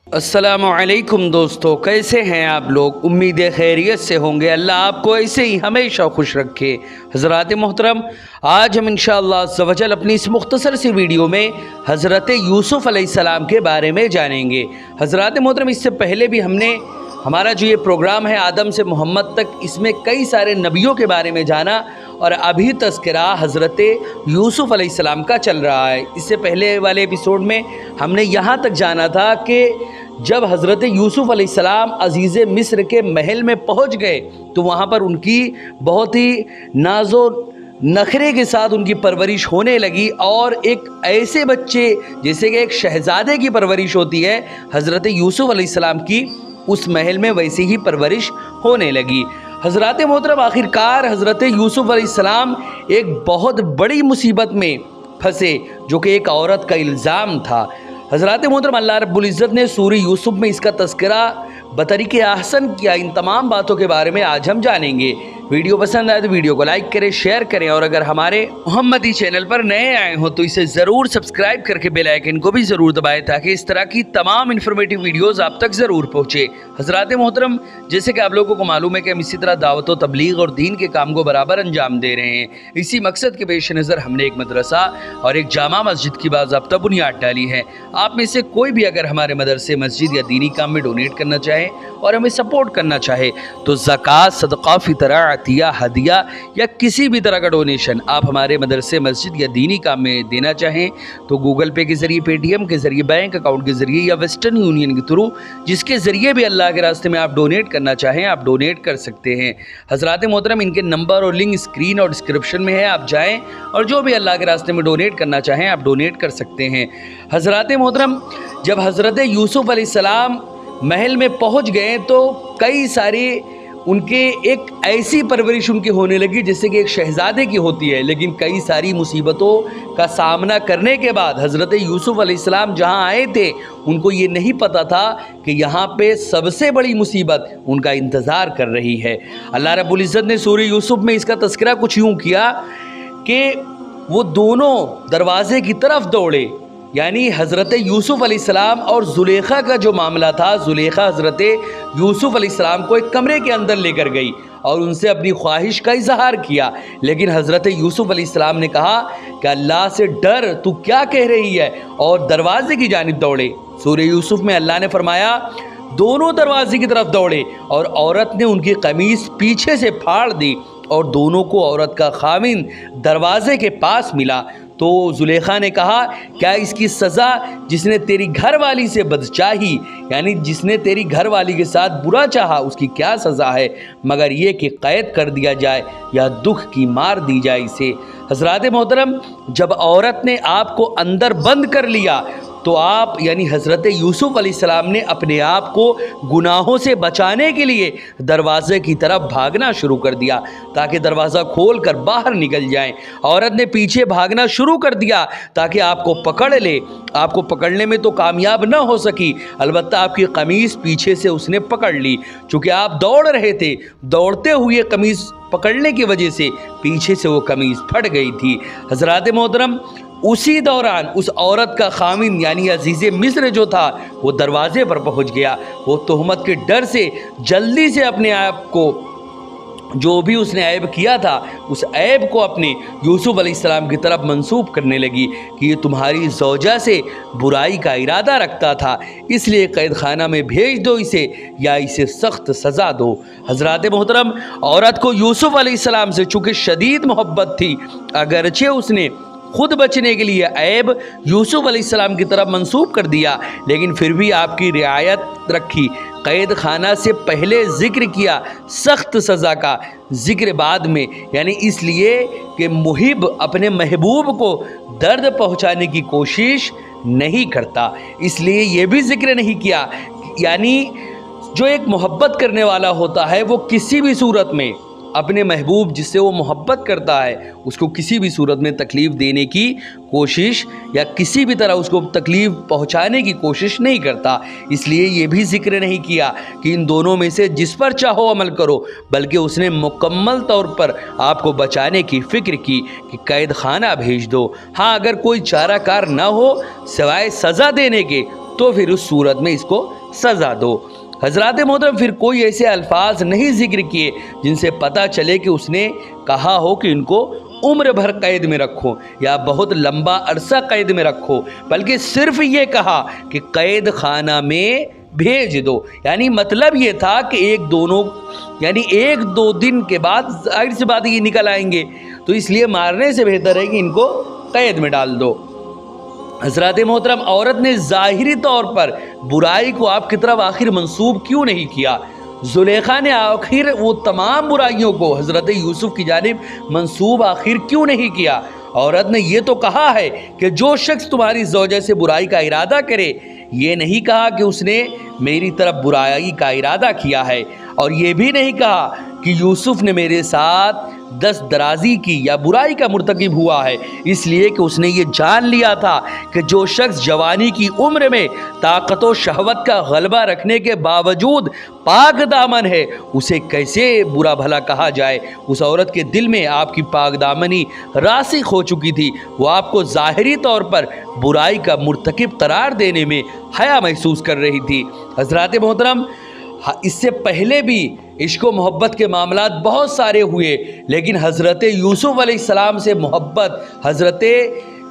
अस्सलामुअलैकुम दोस्तों, कैसे हैं आप लोग। उम्मीद है खैरियत से होंगे। अल्लाह आपको ऐसे ही हमेशा खुश रखे। हज़रात मोहतरम, आज हम इंशाअल्लाह अज़्ज़ व जल अपनी इस मुख्तसर सी वीडियो में हज़रत यूसुफ़ अलैहिस्सलाम के बारे में जानेंगे। हज़रात मोहतरम, इससे पहले भी हमने हमारा जो ये प्रोग्राम है आदम से मोहम्मद तक, इसमें कई सारे नबियों के बारे में जाना और अभी तज़किरा हज़रत यूसुफ़ अलैहिस्सलाम का चल रहा है। इससे पहले वाले एपिसोड में हमने यहाँ तक जाना था कि जब हज़रत यूसुफ़ अलैहिस्सलाम अज़ीज़ मिस्र के महल में पहुँच गए तो वहाँ पर उनकी बहुत ही नाज़ो नखरे के साथ उनकी परवरिश होने लगी और एक ऐसे बच्चे जैसे कि एक शहज़ादे की परवरिश होती है, हज़रत यूसुफ़ अलैहिस्सलाम की उस महल में वैसी ही परवरिश होने लगी। हज़रात मोहतरम, आखिरकार हज़रत यूसुफ़ अलैहिस्सलाम एक बहुत बड़ी मुसीबत में फंसे, जो कि एक औरत का इल्ज़ाम था। हज़रात मोहतरम, अल्लाह रब्बुल इज़्ज़त ने सूरह यूसुफ़ में इसका तज़किरा बतरीक़े अहसन किया। इन तमाम बातों के बारे में आज हम जानेंगे। वीडियो पसंद आए तो वीडियो को लाइक करें, शेयर करें और अगर हमारे मोहम्मदी चैनल पर नए आए हो तो इसे ज़रूर सब्सक्राइब करके बेल आइकन को भी ज़रूर दबाएं ताकि इस तरह की तमाम इन्फॉर्मेटिव वीडियोज़ आप तक ज़रूर पहुँचे। हज़रात मोहतरम, जैसे कि आप लोगों को मालूम है कि हम इसी तरह दावत व तबलीग और दीन के काम को बराबर अंजाम दे रहे हैं। इसी मकसद के पेश नज़र हमने एक मदरसा और एक जामा मस्जिद की बाज़ाब्ता बुनियाद डाली है। आप में से कोई भी अगर हमारे मदरसे, मस्जिद या दीनी काम में डोनेट करना चाहे और हमें सपोर्ट करना चाहे तो ज़कात, सदका, फितरा, अतिया, हदिया या किसी भी तरह का डोनेशन आप हमारे मदरसे, मस्जिद या दीनी काम में देना चाहें तो गूगल पे के ज़रिए, पेटीएम के ज़रिए, बैंक अकाउंट के ज़रिए या वेस्टर्न यूनियन के थ्रू, जिसके ज़रिए भी अल्लाह के रास्ते में आप डोनेट करना चाहें आप डोनेट कर सकते हैं। हज़रात मोहतरम, इनके नंबर और लिंक स्क्रीन और डिस्क्रिप्शन में है, आप जाएँ और जो भी अल्लाह के रास्ते में डोनेट करना चाहें आप डोनेट कर सकते हैं। हज़रात मोहतरम, जब हज़रत यूसुफ़ अलैहिस्सलाम महल में पहुंच गए तो कई सारे उनके एक ऐसी परवरिश उनकी होने लगी जैसे कि एक शहज़ादे की होती है। लेकिन कई सारी मुसीबतों का सामना करने के बाद हज़रत यूसुफ़ अलैहिस्सलाम जहां आए थे उनको ये नहीं पता था कि यहाँ पे सबसे बड़ी मुसीबत उनका इंतज़ार कर रही है। अल्लाह रब्बुल इज़्ज़त ने सूरह यूसुफ़ में इसका तज़किरा कुछ यूँ किया कि वो दोनों दरवाज़े की तरफ दौड़े, यानी हज़रत यूसुफ़ अलैहिस्सलाम और ज़ुलेखा का जो मामला था। ज़ुलेखा हज़रत यूसुफ़ अलैहिस्सलाम को एक कमरे के अंदर लेकर गई और उनसे अपनी ख्वाहिश का इजहार किया। लेकिन हज़रत यूसुफ़ अलैहिस्सलाम ने कहा कि अल्लाह से डर, तू क्या कह रही है, और दरवाज़े की जानिब दौड़े। सूरह यूसुफ़ में अल्लाह ने फरमाया दोनों दरवाज़े की तरफ दौड़े और औरत ने उनकी कमीज़ पीछे से फाड़ दी और दोनों को औरत का खाविन दरवाज़े के पास मिला। तो ज़ुलेखा ने कहा, क्या इसकी सज़ा जिसने तेरी घरवाली से बदचाही, यानी जिसने तेरी घरवाली के साथ बुरा चाहा, उसकी क्या सज़ा है मगर ये कि क़ैद कर दिया जाए या दुख की मार दी जाए इसे। हज़रात मोहतरम, जब औरत ने आपको अंदर बंद कर लिया तो आप यानी हज़रत यूसुफ़ अलैहिस्सलाम ने अपने आप को गुनाहों से बचाने के लिए दरवाज़े की तरफ भागना शुरू कर दिया ताकि दरवाज़ा खोल कर बाहर निकल जाएं। औरत ने पीछे भागना शुरू कर दिया ताकि आपको पकड़ ले। आपको पकड़ने में तो कामयाब न हो सकी, अलबत्ता आपकी कमीज़ पीछे से उसने पकड़ ली। चूँकि आप दौड़ रहे थे, दौड़ते हुए कमीज़ पकड़ने की वजह से पीछे से वो कमीज़ फट गई थी। हज़रात मोहतरम, उसी दौरान उस औरत का खामिन यानी अजीज़ मिस्र जो था वो दरवाज़े पर पहुंच गया। वो तोहमत के डर से जल्दी से अपने आप को, जो भी उसने ऐब किया था, उस ऐब को अपने यूसुफ़ अलैहिस्सलाम की तरफ मंसूब करने लगी कि ये तुम्हारी ज़ौजा से बुराई का इरादा रखता था, इसलिए कैद खाना में भेज दो इसे या इसे सख्त सज़ा दो। हज़रात मोहतरम, औरत को यूसुफ़ अलैहिस्सलाम से चूँकि शदीद मोहब्बत थी, अगरचे उसने खुद बचने के लिए ऐब यूसुफ़ अलैहिस्सलाम की तरफ मंसूब कर दिया, लेकिन फिर भी आपकी रियायत रखी। कैद खाना से पहले ज़िक्र किया, सख्त सज़ा का ज़िक्र बाद में, यानी इसलिए कि मुहिब अपने महबूब को दर्द पहुंचाने की कोशिश नहीं करता, इसलिए ये भी ज़िक्र नहीं किया। यानी जो एक मोहब्बत करने वाला होता है वो किसी भी सूरत में अपने महबूब जिससे वो मोहब्बत करता है उसको किसी भी सूरत में तकलीफ़ देने की कोशिश या किसी भी तरह उसको तकलीफ़ पहुंचाने की कोशिश नहीं करता। इसलिए ये भी ज़िक्र नहीं किया कि इन दोनों में से जिस पर चाहो अमल करो, बल्कि उसने मुकम्मल तौर पर आपको बचाने की फ़िक्र की कि कैद खाना भेज दो। हाँ, अगर कोई चाराकार ना हो सिवाय सज़ा देने के तो फिर उस सूरत में इसको सज़ा दो। हज़रात मोहतरम फिर कोई ऐसे अल्फाज नहीं जिक्र किए जिनसे पता चले कि उसने कहा हो कि इनको उम्र भर कैद में रखो या बहुत लंबा अरसा कैद में रखो, बल्कि सिर्फ ये कहा कि कैद खाना में भेज दो। यानी मतलब ये था कि एक दो दिन के बाद जाहिर सी बात ये निकल आएंगे, तो इसलिए मारने से बेहतर है कि इनको कैद में डाल दो। हज़रात मोहतरम औरत ने ज़ाहिरी तौर पर बुराई को आपकी तरफ आखिर मंसूब क्यों नहीं किया? ज़ुलेखा ने आखिर वो तमाम बुराइयों को हज़रत यूसुफ की जानिब मंसूब आखिर क्यों नहीं किया? औरत ने ये तो कहा है कि जो शख्स तुम्हारी ज़ौजा से बुराई का इरादा करे, ये नहीं कहा कि उसने मेरी तरफ बुराई का इरादा किया है, और ये भी नहीं कहा कि यूसुफ ने मेरे साथ दस्त दराजी की या बुराई का मुर्तकिब हुआ है, इसलिए कि उसने ये जान लिया था कि जो शख्स जवानी की उम्र में ताकत व शहवत का गलबा रखने के बावजूद पाक दामन है, उसे कैसे बुरा भला कहा जाए। उस औरत के दिल में आपकी पाक दामनी रासिख हो चुकी थी। वो आपको ज़ाहिरी तौर पर बुराई का मुर्तकिब करार देने में हया महसूस कर रही थी। हज़रात मोहतरम इससे पहले भी इश्क व मोहब्बत के मामलात बहुत सारे हुए, लेकिन हज़रत यूसुफ अलैहिस्सलाम से मोहब्बत, हज़रत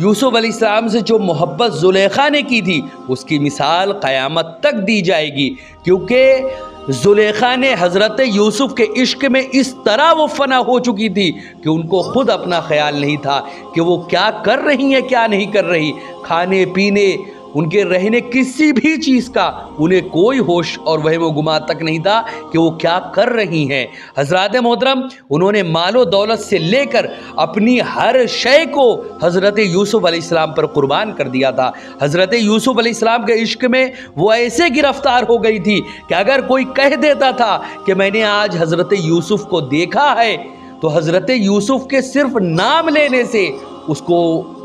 यूसुफ अलैहिस्सलाम से जो मोहब्बत ज़ुलेखा ने की थी, उसकी मिसाल क़यामत तक दी जाएगी, क्योंकि ज़ुलेखा ने हज़रत यूसुफ के इश्क में इस तरह वो फ़ना हो चुकी थी कि उनको ख़ुद अपना ख्याल नहीं था कि वो क्या कर रही हैं, क्या नहीं कर रही। खाने पीने, उनके रहने, किसी भी चीज़ का उन्हें कोई होश और वहम गुमा तक नहीं था कि वो क्या कर रही हैं। हज़रात मोहतरम उन्होंने मालो दौलत से लेकर अपनी हर शय को हज़रत यूसुफ अलैहिस्सलाम पर कुर्बान कर दिया था। हज़रत यूसुफ अलैहिस्सलाम के इश्क में वो ऐसे गिरफ्तार हो गई थी कि अगर कोई कह देता था कि मैंने आज हज़रत यूसुफ को देखा है, तो हज़रत यूसुफ के सिर्फ नाम लेने से उसको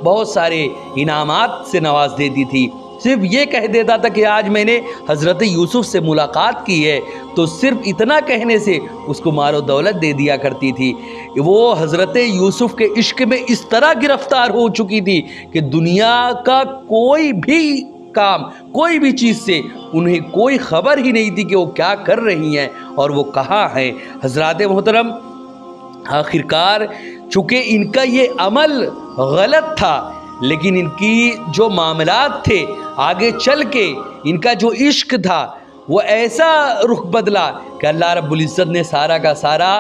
बहुत सारे इनामात से नवाज देती थी। सिर्फ ये कह देता था कि आज मैंने हज़रत यूसुफ से मुलाकात की है, तो सिर्फ इतना कहने से उसको मारो दौलत दे दिया करती थी। वो हज़रत यूसुफ के इश्क में इस तरह गिरफ्तार हो चुकी थी कि दुनिया का कोई भी काम, कोई भी चीज़ से उन्हें कोई ख़बर ही नहीं थी कि वो क्या कर रही हैं और वो कहाँ हैं। हज़रात मोहतरम आखिरकार चूँकि इनका ये अमल गलत था, लेकिन इनकी जो मामलात थे आगे चल के, इनका जो इश्क था वो ऐसा रुख बदला कि अल्लाह रब्बुल इज़्ज़त ने सारा का सारा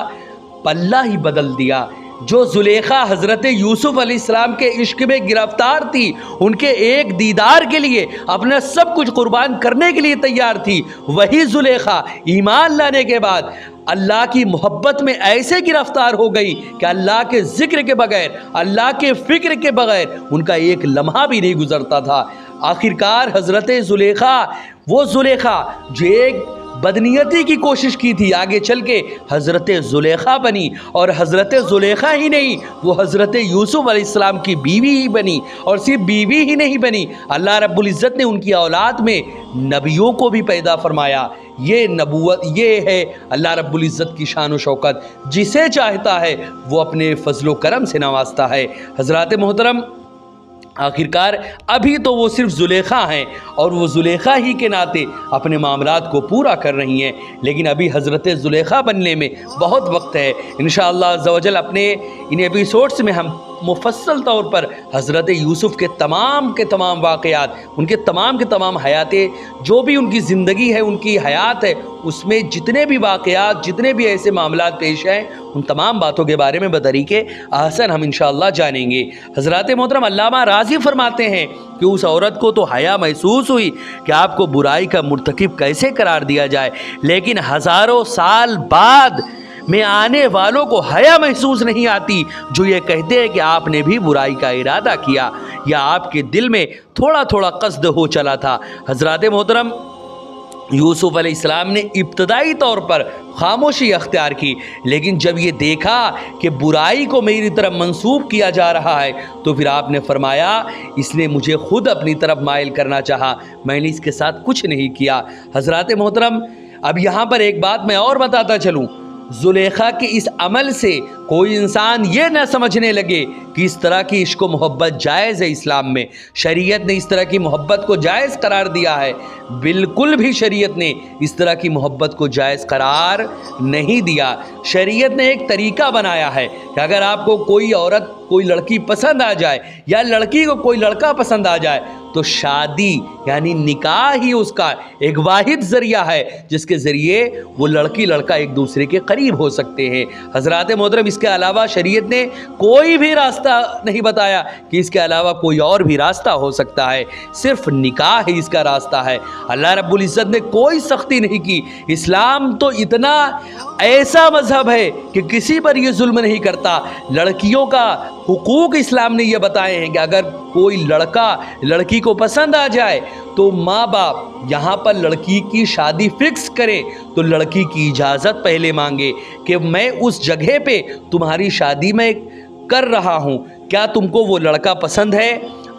पल्ला ही बदल दिया। जो ज़ुलेखा हज़रत यूसुफ अलैहिस्सलाम के इश्क में गिरफ्तार थी, उनके एक दीदार के लिए अपना सब कुछ कुर्बान करने के लिए तैयार थी, वही ज़ुलेखा ईमान लाने के बाद अल्लाह की मोहब्बत में ऐसे गिरफ्तार हो गई कि अल्लाह के ज़िक्र के बगैर, अल्लाह के फ़िक्र के बगैर उनका एक लम्हा भी नहीं गुज़रता था। आखिरकार हज़रत ज़ुलेखा, वो ज़ुलेखा जो एक बदनीयती की कोशिश की थी, आगे चल के हज़रत ज़ुलेखा बनी, और हज़रत ज़ुलेखा ही नहीं, वो हज़रत यूसुफ अलैहिस्सलाम की बीवी ही बनी, और सिर्फ बीवी ही नहीं बनी, अल्लाह रब्बुल इज़्ज़त ने उनकी औलाद में नबियों को भी पैदा फरमाया। ये नबूवत, ये है अल्लाह रब्बुल इज़्ज़त की शान व शौकत। जिसे चाहता है वो अपने फ़ज़्ल व करम से नवाजता है। हज़रात मोहतरम आखिरकार अभी तो वो सिर्फ ज़ुलेखा हैं और वो ज़ुलेखा ही के नाते अपने मामलात को पूरा कर रही हैं, लेकिन अभी हज़रत ज़ुलेखा बनने में बहुत वक्त है। इंशाअल्लाह अज़्ज़ व जल अपने इन एपिसोड्स में हम मुफस्सल तौर पर हज़रत यूसुफ के तमाम वाक़यात, उनके तमाम के तमाम हयातें, जो भी उनकी ज़िंदगी है, उनकी हयात है, उसमें जितने भी वाक़यात, जितने भी ऐसे मामलात पेश हैं, उन तमाम बातों के बारे में बतरीके आसन हम इंशाअल्लाह जानेंगे। हज़रात मोहतरम अल्लामा राज़ी फरमाते हैं कि उस औरत को तो हया महसूस हुई कि आपको बुराई का मुर्तकिब कैसे करार दिया जाए, लेकिन हज़ारों साल बाद में आने वालों को हया महसूस नहीं आती जो ये कहते हैं कि आपने भी बुराई का इरादा किया या आपके दिल में थोड़ा थोड़ा कस्द हो चला था। हज़रात मोहतरम यूसुफ अलैहिस्सलाम ने इब्तदाई तौर पर खामोशी अख्तियार की, लेकिन जब ये देखा कि बुराई को मेरी तरफ मंसूब किया जा रहा है, तो फिर आपने फरमाया इसने मुझे खुद अपनी तरफ माइल करना चाहा, मैंने इसके साथ कुछ नहीं किया। हज़रात मोहतरम अब यहाँ पर एक बात मैं और बताता चलूँ, जुलेखा के इस अमल से कोई इंसान ये न समझने लगे कि इस तरह की इश्क व मोहब्बत जायज़ है। इस्लाम में शरीयत ने इस तरह की मोहब्बत को जायज़ करार दिया है। बिल्कुल भी शरीयत ने इस तरह की मोहब्बत को जायज़ करार नहीं दिया। शरीयत ने एक तरीका बनाया है कि अगर आपको कोई औरत कोई लड़की पसंद आ जाए या लड़की को कोई लड़का पसंद आ जाए तो शादी यानी निकाह ही उसका एक वाहिद ज़रिया है जिसके ज़रिए वो लड़की लड़का एक दूसरे के करीब हो सकते हैं। हज़रात मोहतरम, इसके अलावा शरीयत ने कोई भी रास्ता नहीं बताया कि इसके अलावा कोई और भी रास्ता हो सकता है। सिर्फ निकाह ही इसका रास्ता है। अल्लाह रब्बुल इज़्ज़त ने कोई सख्ती नहीं की। इस्लाम तो इतना ऐसा मज़हब है कि किसी पर ये जुल्म नहीं करता। लड़कियों का हुकूक इस्लाम ने ये बताए हैं कि अगर कोई लड़का लड़की को पसंद आ जाए तो माँ बाप यहाँ पर लड़की की शादी फिक्स करे तो लड़की की इजाज़त पहले मांगे कि मैं उस जगह पे तुम्हारी शादी में कर रहा हूँ, क्या तुमको वो लड़का पसंद है?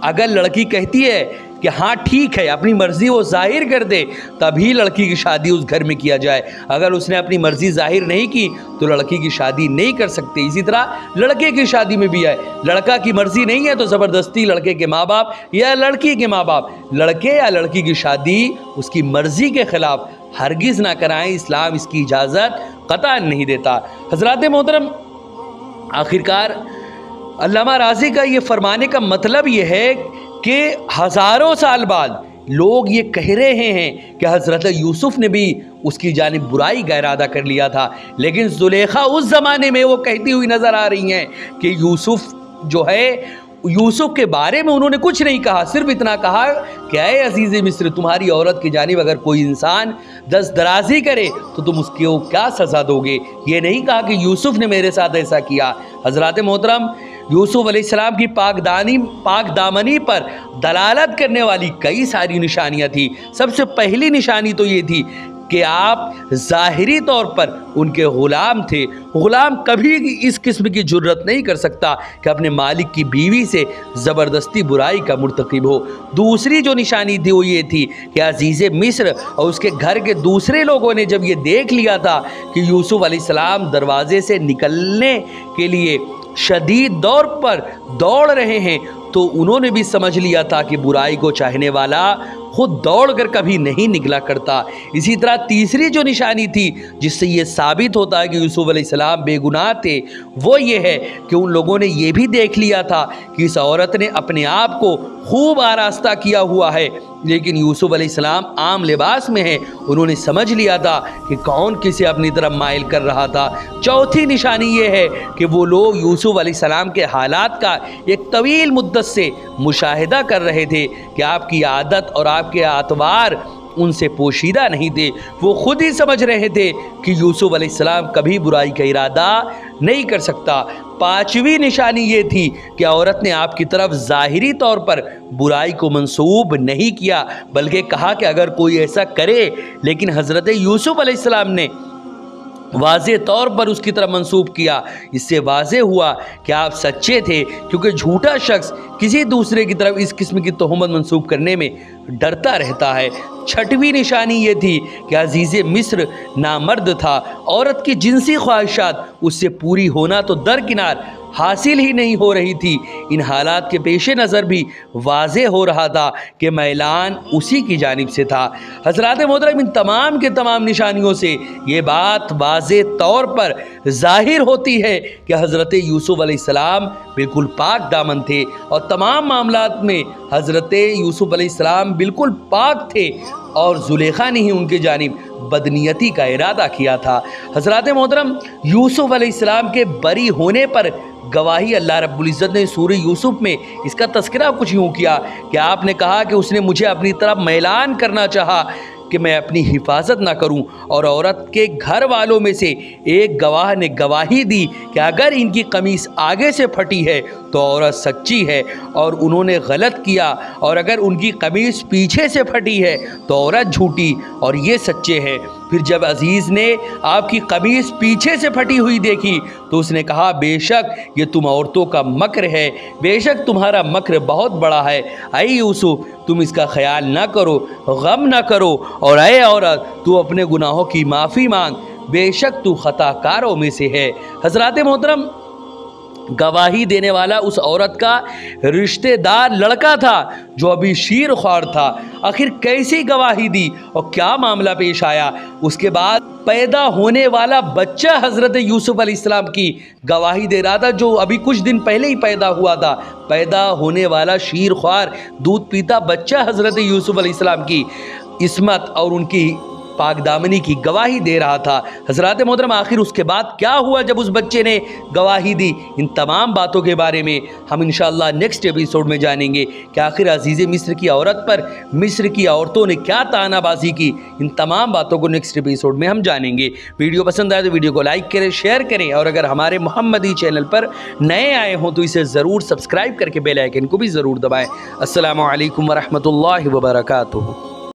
अगर लड़की कहती है कि हाँ ठीक है, अपनी मर्ज़ी वो ज़ाहिर कर दे, तभी लड़की की शादी उस घर में किया जाए। अगर उसने अपनी मर्ज़ी ज़ाहिर नहीं की तो लड़की की शादी नहीं कर सकते। इसी तरह लड़के की शादी में भी है, लड़का की मर्ज़ी नहीं है तो ज़बरदस्ती लड़के के माँ बाप या लड़की के माँ बाप लड़के या लड़की की शादी उसकी मर्ज़ी के ख़िलाफ़ हरगिज़ ना कराएं। इस्लाम इसकी इजाज़त क़तअन नहीं देता। हज़रात मोहतरम, आखिरकार अल्लामा राज़ी का ये फरमाने का मतलब ये है कि हज़ारों साल बाद लोग ये कह रहे हैं कि हज़रत यूसुफ़ ने भी उसकी जानिब बुराई का इरादा कर लिया था, लेकिन ज़ुलेखा उस ज़माने में वो कहती हुई नज़र आ रही हैं कि यूसुफ़ जो है, यूसुफ़ के बारे में उन्होंने कुछ नहीं कहा, सिर्फ इतना कहा कि ऐ अज़ीज़ मिस्र, तुम्हारी औरत की जानिब अगर कोई इंसान दस्त दराज़ी करे तो तुम उसको क्या सज़ा दोगे। ये नहीं कहा कि यूसुफ़ ने मेरे साथ ऐसा किया। हज़रात मोहतरम, यूसुफ़ अलैहिस्सलाम की पाक दामनी पर दलालत करने वाली कई सारी निशानियाँ थी। सबसे पहली निशानी तो ये थी कि आप ज़ाहिरी तौर पर उनके ग़ुलाम थे। ग़ुलाम कभी इस किस्म की जुर्रत नहीं कर सकता कि अपने मालिक की बीवी से ज़बरदस्ती बुराई का मुर्तकिब हो। दूसरी जो निशानी थी वो ये थी कि अज़ीज़ मिस्र और उसके घर के दूसरे लोगों ने जब ये देख लिया था कि यूसुफ़ अलैहिस्सलाम दरवाज़े से निकलने के लिए शदीद दौर पर दौड़ रहे हैं तो उन्होंने भी समझ लिया था कि बुराई को चाहने वाला खुद दौड़ कर कभी नहीं निकला करता। इसी तरह तीसरी जो निशानी थी जिससे ये साबित होता है कि यूसुफ़ अलैहिस्सलाम बेगुनाह थे, वो ये है कि उन लोगों ने ये भी देख लिया था कि इस औरत ने अपने आप को खूब आरास्ता किया हुआ है, लेकिन यूसुफ़ अलैहिस्सलाम आम लिबास में है। उन्होंने समझ लिया था कि कौन किसे अपनी तरफ माइल कर रहा था। चौथी निशानी ये है कि वो लोग यूसुफ़ अलैहिस्सलाम के हालात का एक तवील मुद्दत से मुशाहिदा कर रहे थे कि आपकी आदत और आपके आतवार उनसे पोशीदा नहीं थे। वो खुद ही समझ रहे थे कि यूसुफ़ अलैहिस्सलाम कभी बुराई का इरादा नहीं कर सकता। पांचवी निशानी ये थी कि औरत ने आपकी तरफ ज़ाहिरी तौर पर बुराई को मंसूब नहीं किया, बल्कि कहा कि अगर कोई ऐसा करे, लेकिन हज़रत यूसुफ़ अलैहिस्सलाम ने वाज़े तौर पर उसकी तरफ मंसूब किया। इससे वाज़े हुआ कि आप सच्चे थे, क्योंकि झूठा शख्स किसी दूसरे की तरफ इस किस्म की तोहमत मंसूब करने में डरता रहता है। छठवीं निशानी ये थी कि अज़ीज़ मिस्र नामर्द था। औरत की जिनसी ख्वाहिशात उससे पूरी होना तो दरकिनार हासिल ही नहीं हो रही थी। इन हालात के पेश नज़र भी वाज़े हो रहा था कि मैलान उसी की जानिब से था। हज़रात मोहतरम, इन तमाम के तमाम निशानियों से ये बात वाज़े तौर पर ज़ाहिर होती है कि हज़रत यूसुफ़ अलैहिस्सलाम बिल्कुल पाक दामन थे और तमाम मामलात में हज़रत यूसुफ़ अलैहिस्सलाम बिल्कुल पाक थे और ज़ुलेखा ने ही उनके जानिब बदनीयती का इरादा किया था। हज़रात मोहतरम, यूसुफ़ अलैहिस्सलाम के बरी होने पर गवाही अल्लाह रब्बुल इज़्ज़त ने सूरह यूसुफ़ में इसका तज़किरा कुछ यूँ किया कि आपने कहा कि उसने मुझे अपनी तरफ मैलान करना चाहा कि मैं अपनी हिफाजत ना करूं, और औरत के घर वालों में से एक गवाह ने गवाही दी कि अगर इनकी कमीज़ आगे से फटी है तो औरत सच्ची है और उन्होंने गलत किया, और अगर उनकी कमीज़ पीछे से फटी है तो औरत झूठी और ये सच्चे हैं। फिर जब अज़ीज़ ने आपकी कमीज़ पीछे से फटी हुई देखी तो उसने कहा, बेशक ये तुम औरतों का मक्र है, बेशक तुम्हारा मक्र बहुत बड़ा है। ऐ यूसुफ़, तुम इसका ख्याल ना करो, गम ना करो, और ऐ औरत, तू अपने गुनाहों की माफ़ी मांग। بے شک تو خطا کاروں میں سے ہے۔ حضرات محترم، گواہی دینے والا اس عورت کا رشتہ دار لڑکا تھا جو ابھی شیر خوار تھا۔ آخر کیسی گواہی دی اور کیا معاملہ پیش آیا؟ اس کے بعد پیدا ہونے والا بچہ حضرت یوسف علیہ السلام کی گواہی دے رہا تھا، جو ابھی کچھ دن پہلے ہی پیدا ہوا تھا۔ پیدا ہونے والا شیر خوار دودھ پیتا بچہ حضرت یوسف علیہ السلام کی عصمت اور ان کی پاک دامنی کی گواہی دے رہا تھا۔ حضرات محترم، آخر اس کے بعد کیا ہوا جب اس بچے نے گواہی دی؟ ان تمام باتوں کے بارے میں ہم انشاءاللہ نیکسٹ ایپیسوڈ میں جانیں گے کہ آخر عزیز مصر کی عورت پر مصر کی عورتوں نے کیا طعنہ بازی کی۔ ان تمام باتوں کو نیکسٹ ایپیسوڈ میں ہم جانیں گے۔ ویڈیو پسند آئے تو ویڈیو کو لائک کریں، شیئر کریں، اور اگر ہمارے محمدی چینل پر نئے آئے ہوں تو اسے ضرور سبسکرائب کر کے بیل آئیکن کو بھی ضرور دبائیں۔ السلام علیکم ورحمۃ اللہ وبرکاتہ۔